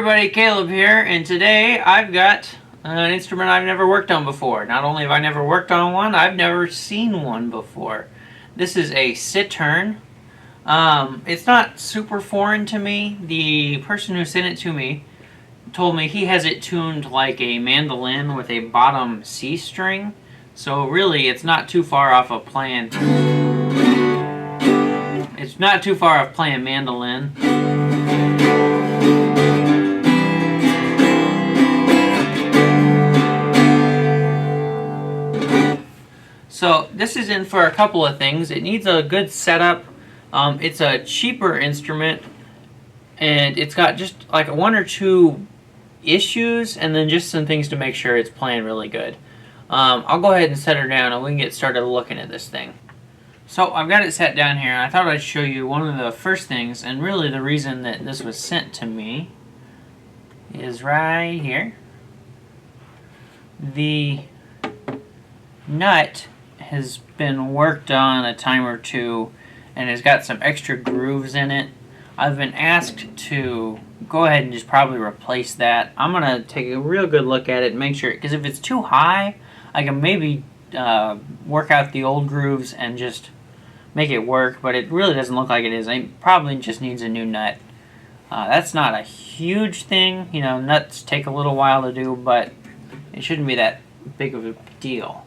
everybody, Caleb here, and today I've got an instrument I've never worked on before. Not only have I never worked on one, I've never seen one before. This is a Cittern. It's not super foreign to me. The person who sent it to me told me he has it tuned like a mandolin with a bottom C string. So really, it's not too far off of playing. It's not too far off playing mandolin. So this is in for a couple of things. It needs a good setup. It's a cheaper instrument, and it's got just like one or two issues, and then just some things to make sure it's playing really good. I'll go ahead and set her down, and we can get started looking at this thing. So I've got it set down here, and I thought I'd show you one of the first things, and really the reason that this was sent to me is right here. The nut has been worked on a time or two and has got some extra grooves in it. I've been asked to go ahead and just probably replace that. I'm going to take a real good look at it and make sure, because if it's too high, I can maybe work out the old grooves and just make it work, but it really doesn't look like it is. It probably just needs a new nut. That's not a huge thing. You know, nuts take a little while to do, but it shouldn't be that big of a deal.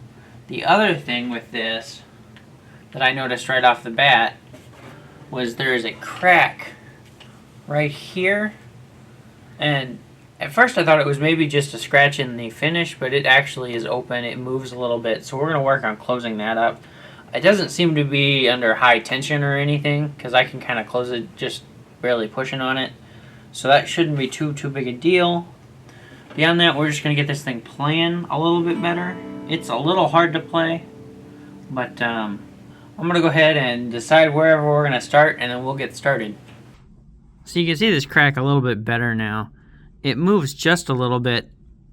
The other thing with this that I noticed right off the bat was there is a crack right here, and at first I thought it was maybe just a scratch in the finish, but it actually is open. It moves a little bit, so we're going to work on closing that up. It doesn't seem to be under high tension or anything, because I can kind of close it just barely pushing on it, so that shouldn't be too big a deal. Beyond that, we're just going to get this thing playing a little bit better. It's a little hard to play, but I'm going to go ahead and decide wherever we're going to start, and then we'll get started. So you can see this crack a little bit better now. It moves just a little bit.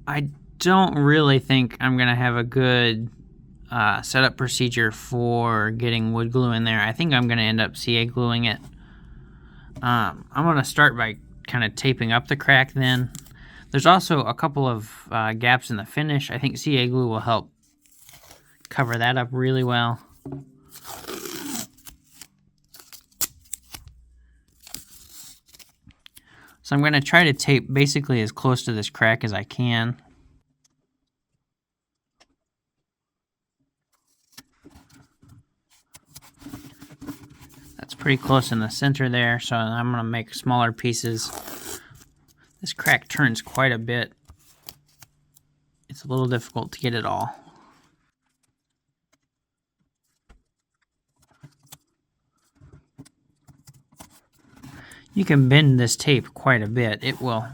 I don't really think I'm going to have a good setup procedure for getting wood glue in there. I think I'm going to end up CA gluing it. I'm going to start by kind of taping up the crack then. There's also a couple of gaps in the finish. I think CA glue will help cover that up really well. So I'm going to try to tape basically as close to this crack as I can. That's pretty close in the center there, so I'm going to make smaller pieces. This crack turns quite a bit. It's a little difficult to get it all. You can bend this tape quite a bit. It will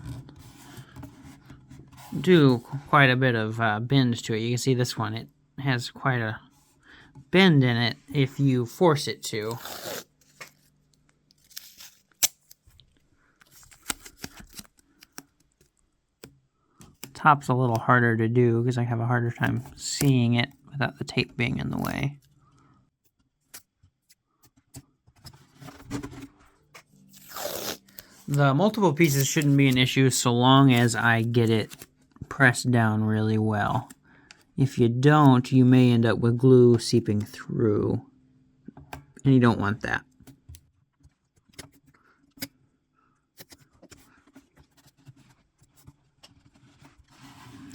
do quite a bit of bend to it. You can see this one, it has quite a bend in it if you force it to. Top's a little harder to do because I have a harder time seeing it without the tape being in the way. The multiple pieces shouldn't be an issue so long as I get it pressed down really well. If you don't, you may end up with glue seeping through, and you don't want that.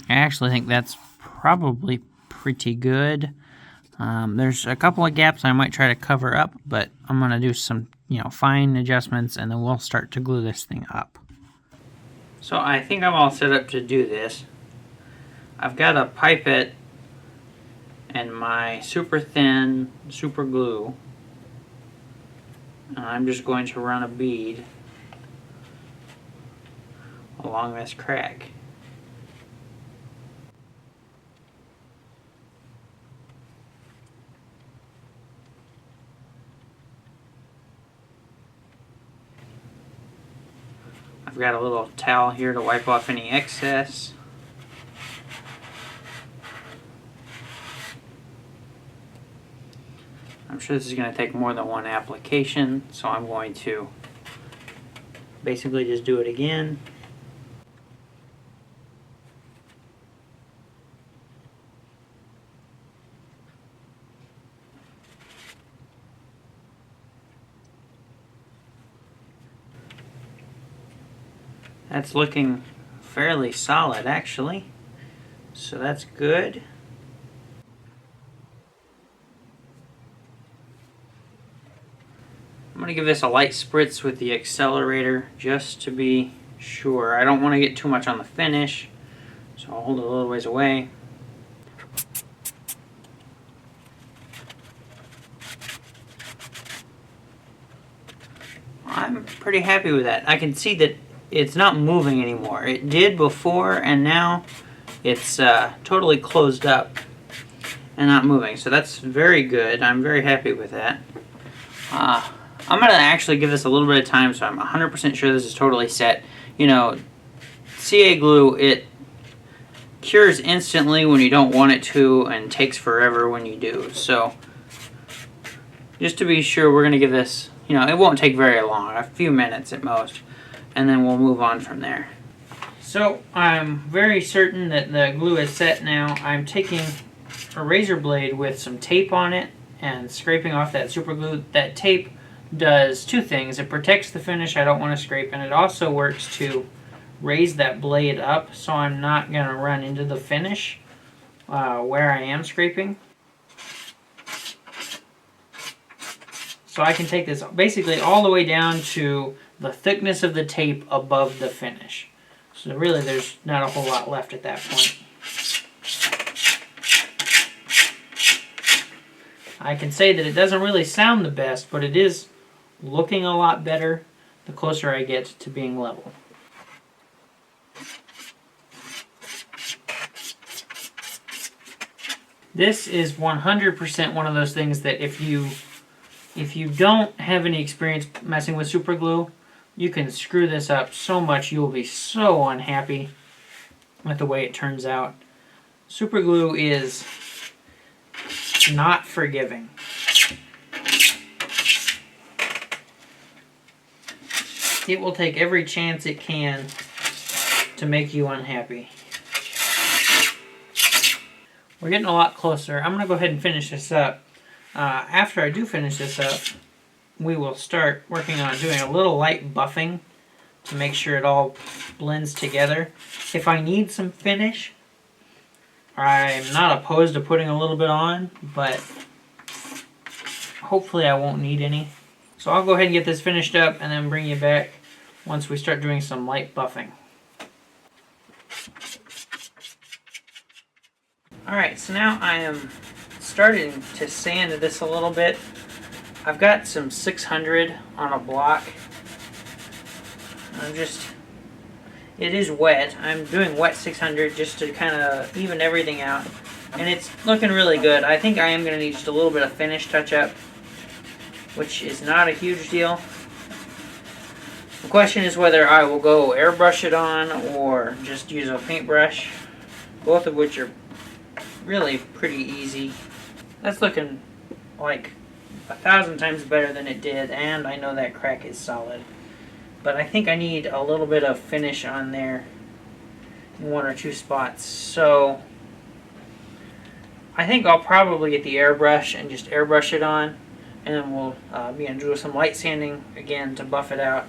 I actually think that's probably pretty good. There's a couple of gaps I might try to cover up, but I'm going to do some, fine adjustments, and then we'll start to glue this thing up. So I think I'm all set up to do this. I've got a pipette and my super thin super glue. And I'm just going to run a bead along this crack. I've got a little towel here to wipe off any excess. I'm sure this is going to take more than one application, so I'm going to basically just do it again. That's looking fairly solid actually, so that's good. I'm going to give this a light spritz with the accelerator just to be sure. I don't want to get too much on the finish, so I'll hold it a little ways away. I'm pretty happy with that. I can see that it's not moving anymore. It did before, and now it's totally closed up and not moving. So that's very good. I'm very happy with that. I'm going to actually give this a little bit of time so I'm 100% sure this is totally set. You know, CA glue, it cures instantly when you don't want it to and takes forever when you do. So just to be sure, we're going to give this, you know, it won't take very long, a few minutes at most, and then we'll move on from there. So I'm very certain that the glue is set now. I'm taking a razor blade with some tape on it and scraping off that super glue. That tape does two things. It protects the finish I don't want to scrape, and it also works to raise that blade up so I'm not going to run into the finish where I am scraping. So I can take this basically all the way down to the thickness of the tape above the finish. So really there's not a whole lot left at that point. I can say that it doesn't really sound the best, but it is looking a lot better the closer I get to being level. This is 100% one of those things that if you don't have any experience messing with super glue, you can screw this up so much you will be so unhappy with the way it turns out. Super glue is not forgiving. It will take every chance it can to make you unhappy. We're getting a lot closer. I'm going to go ahead and finish this up. After I do finish this up, we will start working on doing a little light buffing to make sure it all blends together. If I need some finish, I'm not opposed to putting a little bit on, but hopefully I won't need any. So I'll go ahead and get this finished up and then bring you back once we start doing some light buffing. Alright, so now I am starting to sand this a little bit. I've got some 600 on a block. It is wet. I'm doing wet 600 just to kind of even everything out. And it's looking really good. I think I am going to need just a little bit of finish touch-up, which is not a huge deal. The question is whether I will go airbrush it on or just use a paintbrush, both of which are really pretty easy. That's looking like 1,000 times better than it did, and I know that crack is solid. But I think I need a little bit of finish on there in one or two spots. So I think I'll probably get the airbrush and just airbrush it on, and then we'll be going to do some light sanding again to buff it out,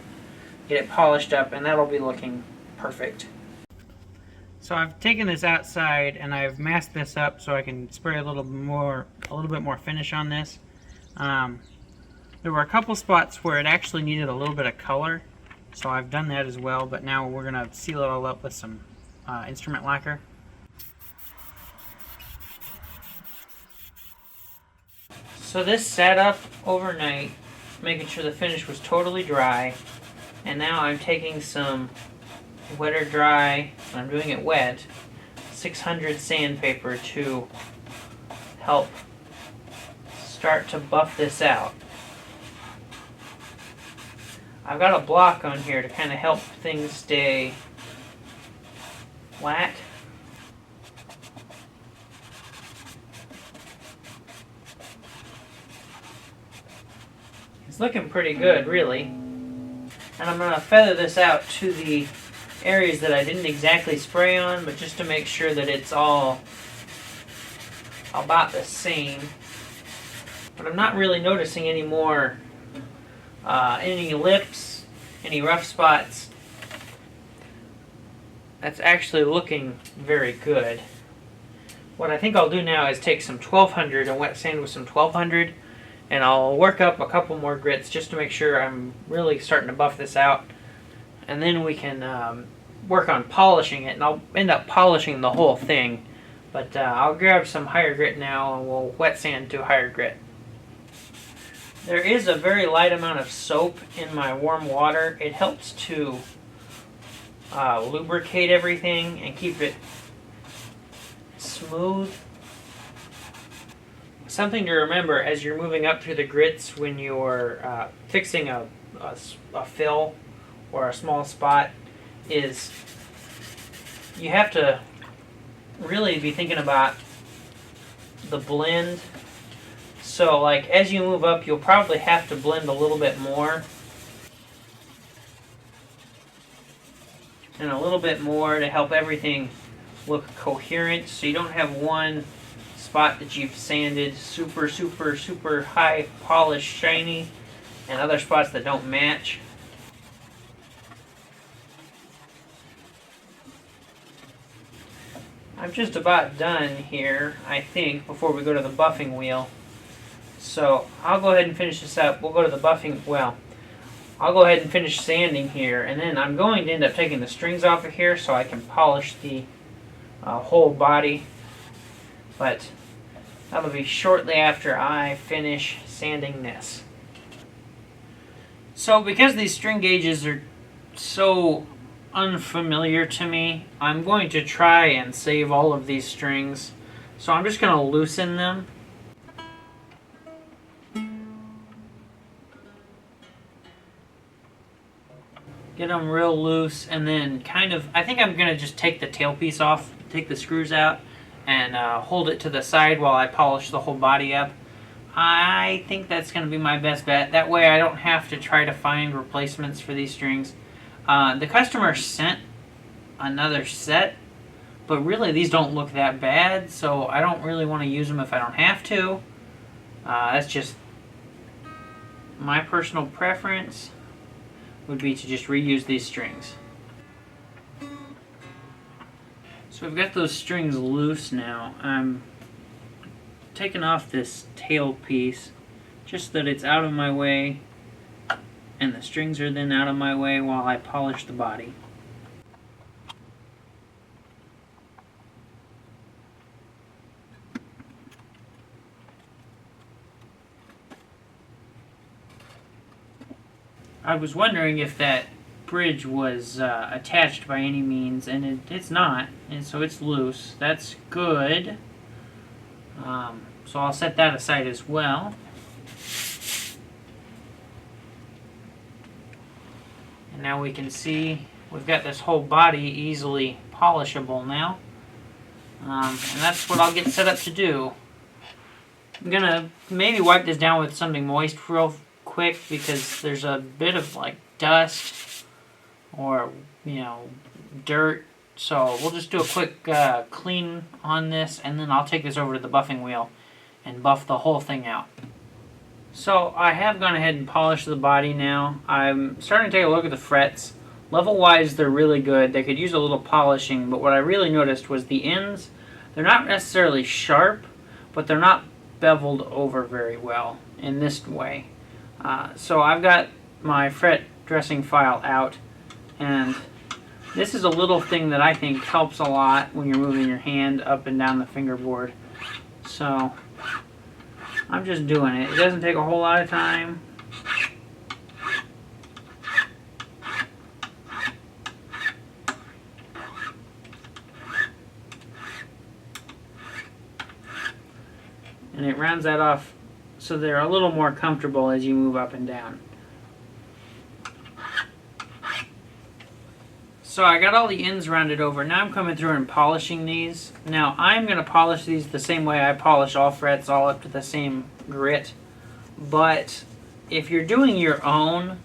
get it polished up, and that'll be looking perfect. So I've taken this outside and I've masked this up so I can spray a little bit more finish on this. There were a couple spots where it actually needed a little bit of color, so I've done that as well, but now we're going to seal it all up with some instrument lacquer. So this sat up overnight, making sure the finish was totally dry, and now I'm taking some wet or dry, and I'm doing it wet, 600 sandpaper to help start to buff this out. I've got a block on here to kind of help things stay flat. It's looking pretty good, really. And I'm going to feather this out to the areas that I didn't exactly spray on, but just to make sure that it's all about the same. But I'm not really noticing any more, any lips, any rough spots. that's actually looking very good. What I think I'll do now is take some 1200 and wet sand with some 1200, and I'll work up a couple more grits just to make sure I'm really starting to buff this out. And then we can work on polishing it, and I'll end up polishing the whole thing. But I'll grab some higher grit now, and we'll wet sand to higher grit. There is a very light amount of soap in my warm water. It helps to lubricate everything and keep it smooth. Something to remember as you're moving up through the grits when you're fixing a fill or a small spot is you have to really be thinking about the blend. So like as you move up, you'll probably have to blend a little bit more and a little bit more to help everything look coherent, so you don't have one spot that you've sanded super high polish shiny and other spots that don't match. I'm just about done here, I think, before we go to the buffing wheel. So I'll go ahead and finish this up. We'll go to the buffing, well, I'll go ahead and finish sanding here, and then I'm going to end up taking the strings off of here so I can polish the whole body. But that'll be shortly after I finish sanding this. So because these string gauges are so unfamiliar to me, I'm going to try and save all of these strings. So I'm just going to loosen them. Get them real loose, and then kind of, I think I'm going to just take the tailpiece off, take the screws out, and hold it to the side while I polish the whole body up. I think that's going to be my best bet. That way I don't have to try to find replacements for these strings. The customer sent another set, but really these don't look that bad, so I don't really want to use them if I don't have to. That's just my personal preference, would be to just reuse these strings. So we've got those strings loose now. I'm taking off this tail piece just so that it's out of my way, and the strings are then out of my way while I polish the body. I was wondering if that bridge was attached by any means, and it's not, and so it's loose. That's good. So I'll set that aside as well. And now we can see we've got this whole body easily polishable now. And that's what I'll get set up to do. I'm gonna maybe wipe this down with something moist real quick because there's a bit of like dust or dirt, so we'll just do a quick clean on this, and then I'll take this over to the buffing wheel and buff the whole thing out. So I have gone ahead and polished the body now. I'm starting to take a look at the frets. Level wise they're really good. They could use a little polishing, but what I really noticed was the ends. They're not necessarily sharp, but they're not beveled over very well in this way. So I've got my fret dressing file out, and this is a little thing that I think helps a lot when you're moving your hand up and down the fingerboard. So I'm just doing it. It doesn't take a whole lot of time. And it rounds that off so they're a little more comfortable as you move up and down. So I got all the ends rounded over. Now I'm coming through and polishing these. Now I'm going to polish these the same way I polish all frets, all up to the same grit. But if you're doing your own,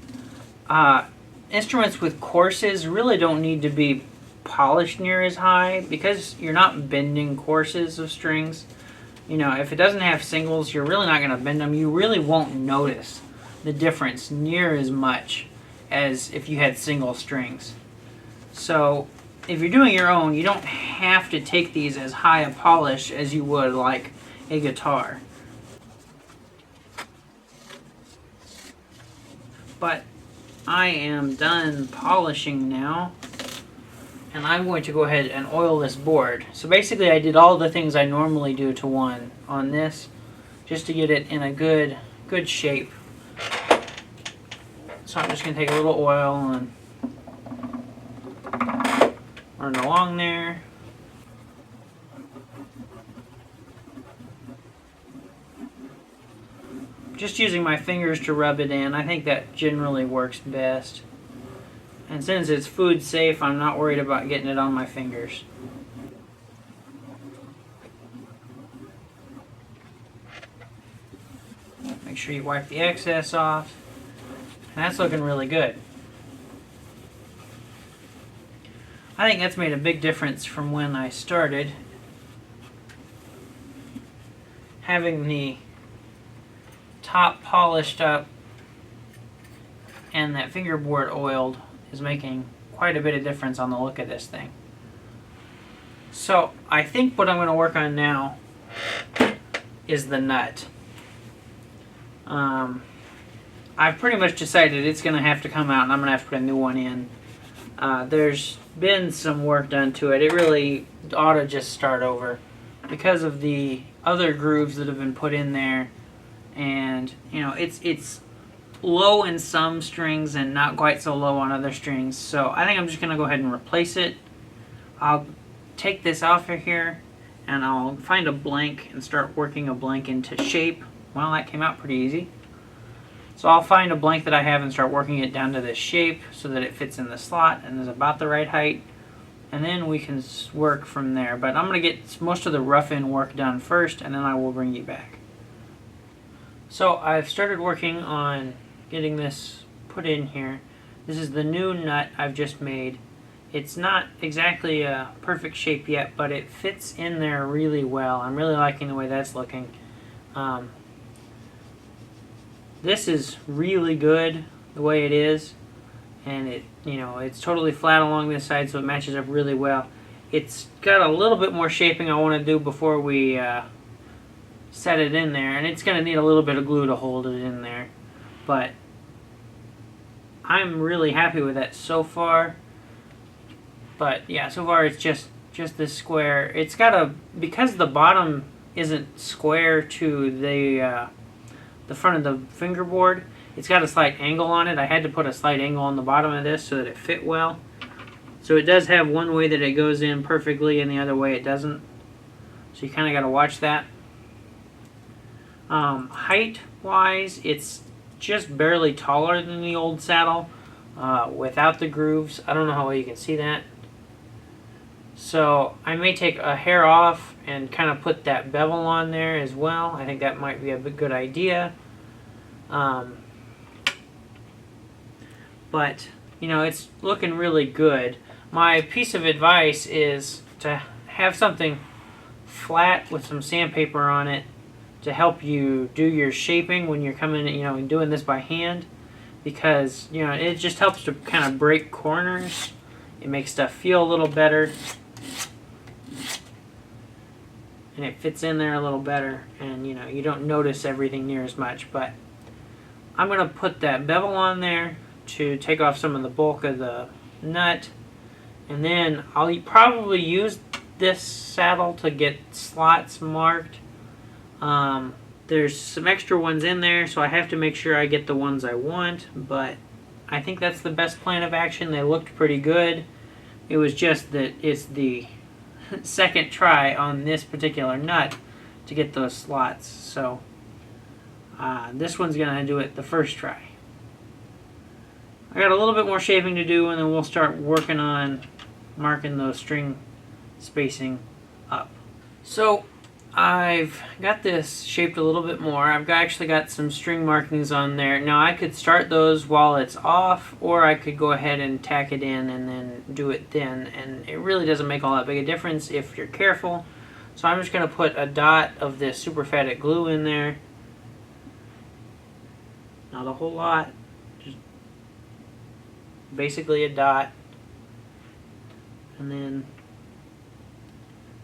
instruments with courses really don't need to be polished near as high because you're not bending courses of strings. If it doesn't have singles, you're really not going to bend them. You really won't notice the difference near as much as if you had single strings. So if you're doing your own, you don't have to take these as high a polish as you would like a guitar. But I am done polishing now, and I'm going to go ahead and oil this board. So basically I did all the things I normally do to one on this, just to get it in a good shape. So I'm just going to take a little oil and run along there. Just using my fingers to rub it in. I think that generally works best. And since it's food safe, I'm not worried about getting it on my fingers. Make sure you wipe the excess off. And that's looking really good. I think that's made a big difference from when I started. Having the top polished up and that fingerboard oiled is making quite a bit of difference on the look of this thing. So I think what I'm going to work on now is the nut. I've pretty much decided it's going to have to come out and I'm going to have to put a new one in. There's been some work done to it. It really ought to just start over because of the other grooves that have been put in there. And you know, it's low in some strings and not quite so low on other strings. So I think I'm just going to go ahead and replace it. I'll take this off of here and I'll find a blank and start working a blank into shape. Well, that came out pretty easy. So I'll find a blank that I have and start working it down to this shape so that it fits in the slot and is about the right height. And then we can work from there. But I'm going to get most of the rough-in work done first, and then I will bring you back. So I've started working on getting this put in here. This is the new nut I've just made. It's not exactly a perfect shape yet, but it fits in there really well. I'm really liking the way that's looking. This is really good the way it is, and it's totally flat along this side, so it matches up really well. It's got a little bit more shaping I want to do before we set it in there, and it's going to need a little bit of glue to hold it in there, but I'm really happy with that so far. But yeah, so far it's just this square. It's got because the bottom isn't square to the front of the fingerboard, it's got a slight angle on it. I had to put a slight angle on the bottom of this so that it fit well. So it does have one way that it goes in perfectly and the other way it doesn't. So you kind of got to watch that. Height wise, it's just barely taller than the old saddle without the grooves. I don't know how well you can see that. So I may take a hair off and kind of put that bevel on there as well. I think that might be a good idea. But it's looking really good. My piece of advice is to have something flat with some sandpaper on it to help you do your shaping when you're coming, and doing this by hand, because it just helps to kind of break corners. It makes stuff feel a little better, and it fits in there a little better, and you don't notice everything near as much. But I'm going to put that bevel on there to take off some of the bulk of the nut, and then I'll probably use this saddle to get slots marked. There's some extra ones in there, so I have to make sure I get the ones I want, but I think that's the best plan of action. They looked pretty good. It was just that it's the second try on this particular nut to get those slots, so this one's going to do it the first try. I got a little bit more shaping to do, and then we'll start working on marking those string spacing up. So I've got this shaped a little bit more. I've actually got some string markings on there. Now I could start those while it's off, or I could go ahead and tack it in and then do it then, and it really doesn't make all that big a difference if you're careful. So I'm just going to put a dot of this superfatic glue in there. Not a whole lot, just basically a dot. and then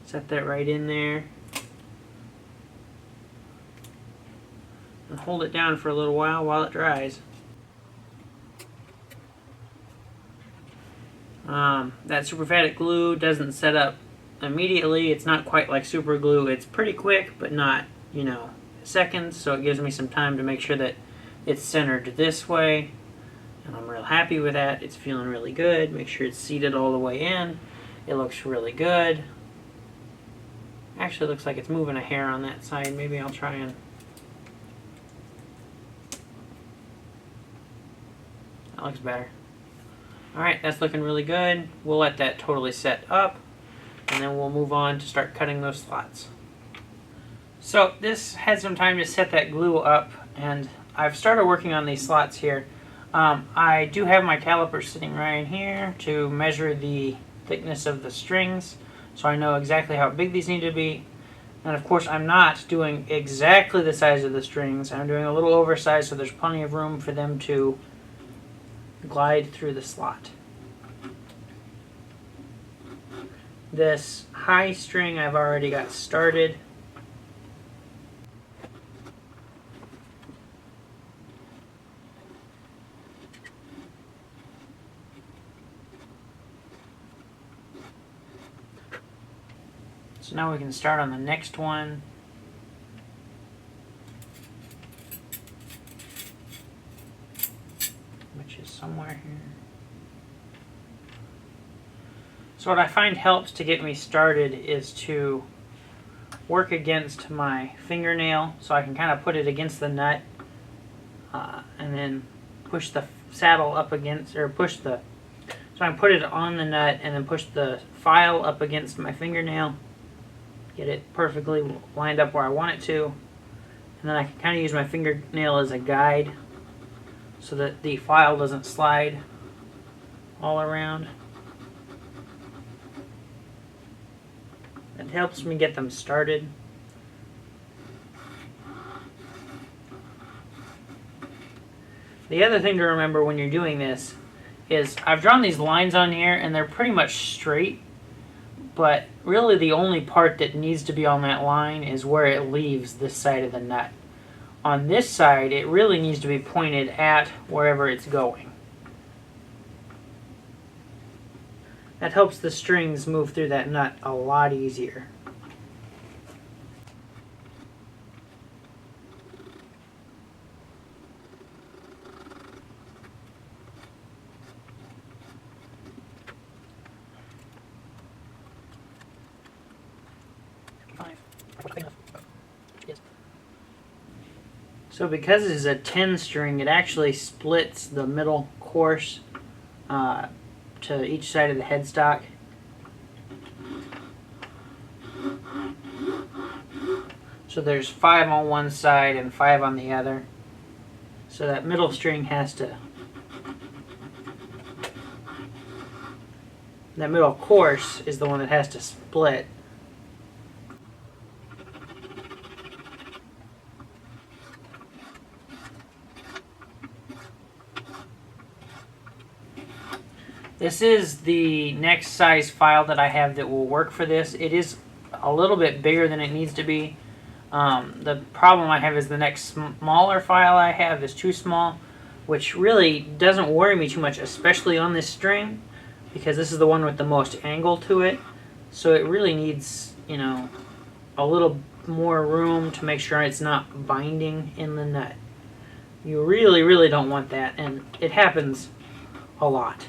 set that right in there. And hold it down for a little while it dries. That superphatic glue doesn't set up immediately. It's not quite like super glue. It's pretty quick, but not, you know, seconds. So it gives me some time to make sure that it's centered this way. And I'm real happy with that. It's feeling really good. Make sure it's seated all the way in. It looks really good. Actually, it looks like it's moving a hair on that side. Maybe I'll try and... That looks better. Alright, that's looking really good. We'll let that totally set up, and then we'll move on to start cutting those slots. So this had some time to set that glue up, and I've started working on these slots here. I do have my caliper sitting right here to measure the thickness of the strings, so I know exactly how big these need to be. And of course, I'm not doing exactly the size of the strings. I'm doing a little oversized, so there's plenty of room for them to glide through the slot. This high string I've already got started. So now we can start on the next one. Which is somewhere here. So what I find helps to get me started is to work against my fingernail, so I can kind of put it against the nut and then push the saddle up against, or push the, so I can put it on the nut and then push the file up against my fingernail, get it perfectly lined up where I want it to, and then I can kind of use my fingernail as a guide so that the file doesn't slide all around. It helps me get them started. The other thing to remember when you're doing this is I've drawn these lines on here and they're pretty much straight, but really the only part that needs to be on that line is where it leaves this side of the nut. On this side, it really needs to be pointed at wherever it's going. That helps the strings move through that nut a lot easier. So because it's a 10 string, it actually splits the middle course to each side of the headstock. So there's 5 on one side and 5 on the other. So that middle string has to, that middle course is the one that has to split. This is the next size file that I have that will work for this. It is a little bit bigger than it needs to be. The problem I have is the next smaller file I have is too small, which really doesn't worry me too much, especially on this string, because this is the one with the most angle to it. So it really needs, you know, a little more room to make sure it's not binding in the nut. You really, really don't want that, and it happens a lot.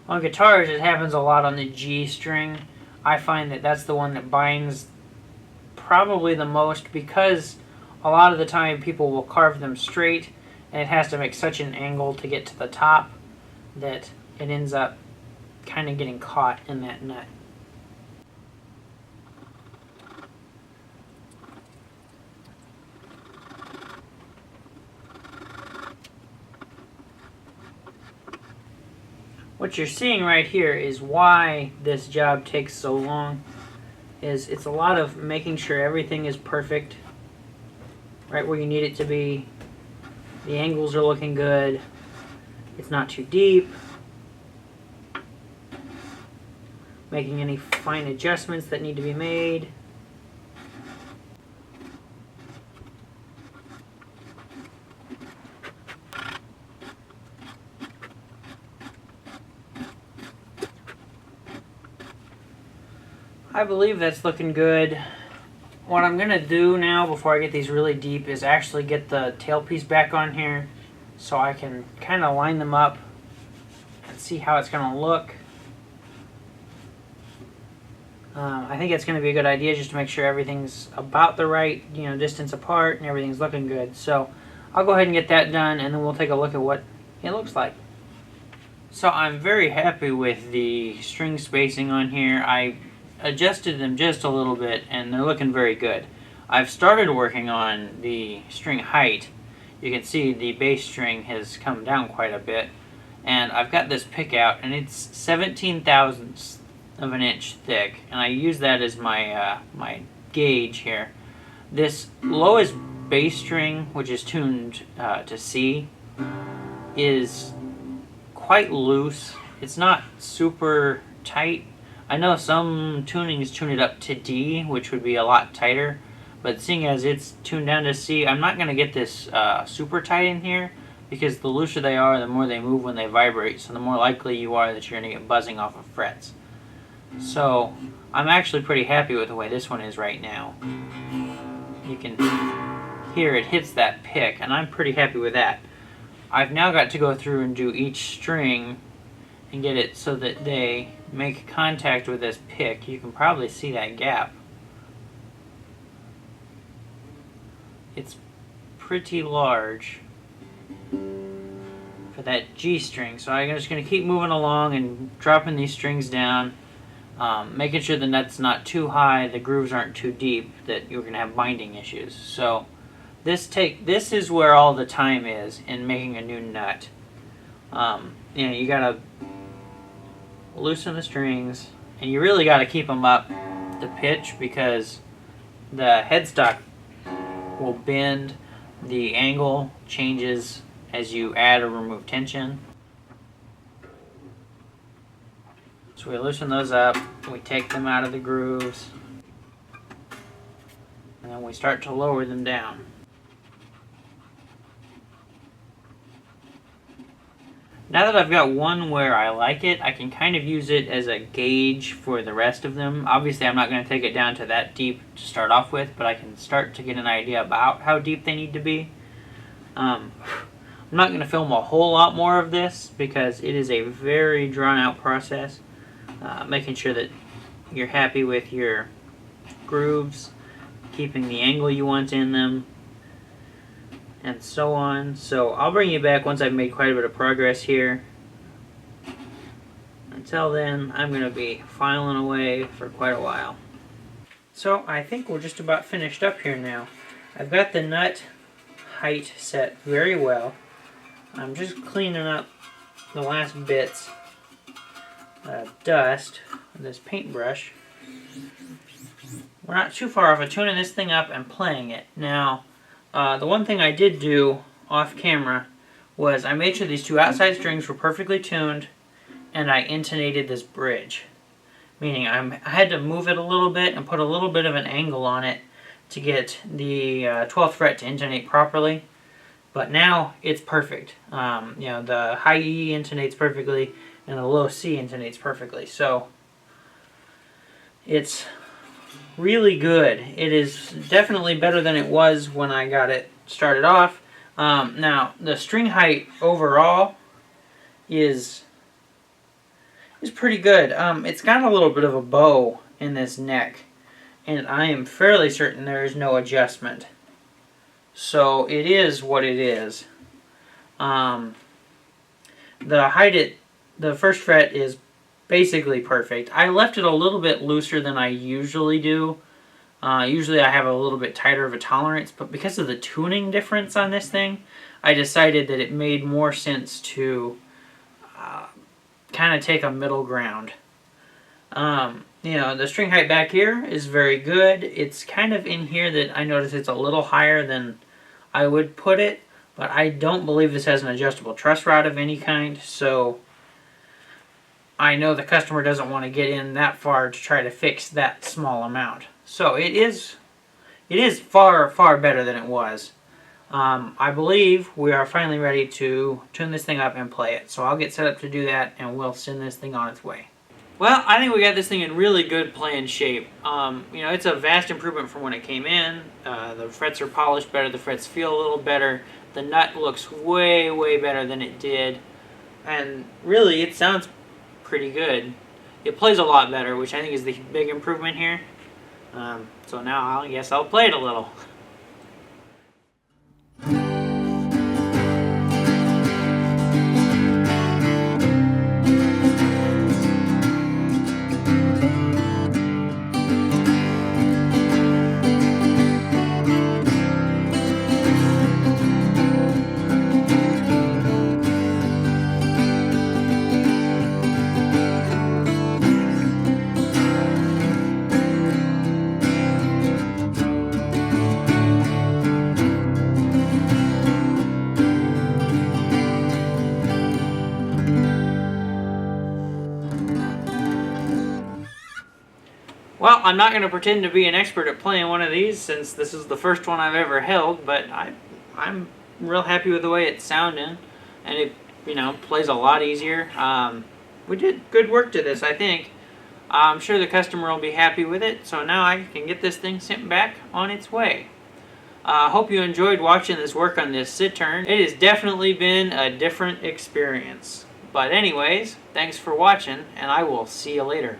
On guitars, it happens a lot on the G string. I find that that's the one that binds probably the most, because a lot of the time people will carve them straight and it has to make such an angle to get to the top that it ends up kind of getting caught in that nut. What you're seeing right here is why this job takes so long. is it's a lot of making sure everything is perfect, right where you need it to be. The angles are looking good. It's not too deep. Making any fine adjustments that need to be made. I believe that's looking good. What I'm going to do now before I get these really deep is actually get the tailpiece back on here so I can kind of line them up and see how it's going to look. I think it's going to be a good idea just to make sure everything's about the right, distance apart and everything's looking good. So I'll go ahead and get that done, and then we'll take a look at what it looks like. So I'm very happy with the string spacing on here. I adjusted them just a little bit and they're looking very good. I've started working on the string height. You can see the bass string has come down quite a bit, and I've got this pick out and it's 17 thousandths of an inch thick, and I use that as my my gauge here. This lowest bass string, which is tuned to C, is quite loose. It's not super tight. I know some tunings tune it up to D, which would be a lot tighter, but seeing as it's tuned down to C, I'm not going to get this super tight in here, because the looser they are, the more they move when they vibrate, so the more likely you are that you're going to get buzzing off of frets. So I'm actually pretty happy with the way this one is right now. You can hear it hits that pick, and I'm pretty happy with that. I've now got to go through and do each string and get it so that they make contact with this pick. You can probably see that gap. It's pretty large for that G string, so I'm just going to keep moving along and dropping these strings down, making sure the nut's not too high, the grooves aren't too deep, that you're going to have binding issues. So this is where all the time is in making a new nut. You gotta loosen the strings, and you really gotta keep them up the pitch, because the headstock will bend. The angle changes as you add or remove tension. So we loosen those up, we take them out of the grooves, and then we start to lower them down. Now that I've got one where I like it, I can kind of use it as a gauge for the rest of them. Obviously, I'm not going to take it down to that deep to start off with, but I can start to get an idea about how deep they need to be. I'm not going to film a whole lot more of this because it is a very drawn-out process. Making sure that you're happy with your grooves, keeping the angle you want in them, and so on. So I'll bring you back once I've made quite a bit of progress here. Until then, I'm going to be filing away for quite a while. So I think we're just about finished up here now. I've got the nut height set very well. I'm just cleaning up the last bits of dust with this paintbrush. We're not too far off of tuning this thing up and playing it. Now, the one thing I did do off camera was I made sure these two outside strings were perfectly tuned, and I intonated this bridge. Meaning I had to move it a little bit and put a little bit of an angle on it to get the 12th fret to intonate properly. But now it's perfect. The high E intonates perfectly and the low C intonates perfectly. So it's really good. It is definitely better than it was when I got it started off. Now the string height overall is pretty good. It's got a little bit of a bow in this neck, and I am fairly certain there is no adjustment. So it is what it is. The height at the first fret is basically perfect. I left it a little bit looser than I usually do. Usually I have a little bit tighter of a tolerance, but because of the tuning difference on this thing, I decided that it made more sense to kind of take a middle ground. You know, the string height back here is very good. It's kind of in here that I notice it's a little higher than I would put it, but I don't believe this has an adjustable truss rod of any kind, so I know the customer doesn't want to get in that far to try to fix that small amount. So it is far, far better than it was. I believe we are finally ready to tune this thing up and play it. So I'll get set up to do that and we'll send this thing on its way. Well, I think we got this thing in really good playing shape. You know, it's a vast improvement from when it came in. The frets are polished better, the frets feel a little better. The nut looks way, way better than it did. And really, it sounds pretty good. It plays a lot better, which I think is the big improvement here. So now I guess I'll play it a little. Well, I'm not going to pretend to be an expert at playing one of these since this is the first one I've ever held, but I'm real happy with the way it's sounding, and it, you know, plays a lot easier. We did good work to this, I think. I'm sure the customer will be happy with it, so now I can get this thing sent back on its way. I hope you enjoyed watching this work on this Cittern. It has definitely been a different experience. But anyways, thanks for watching, and I will see you later.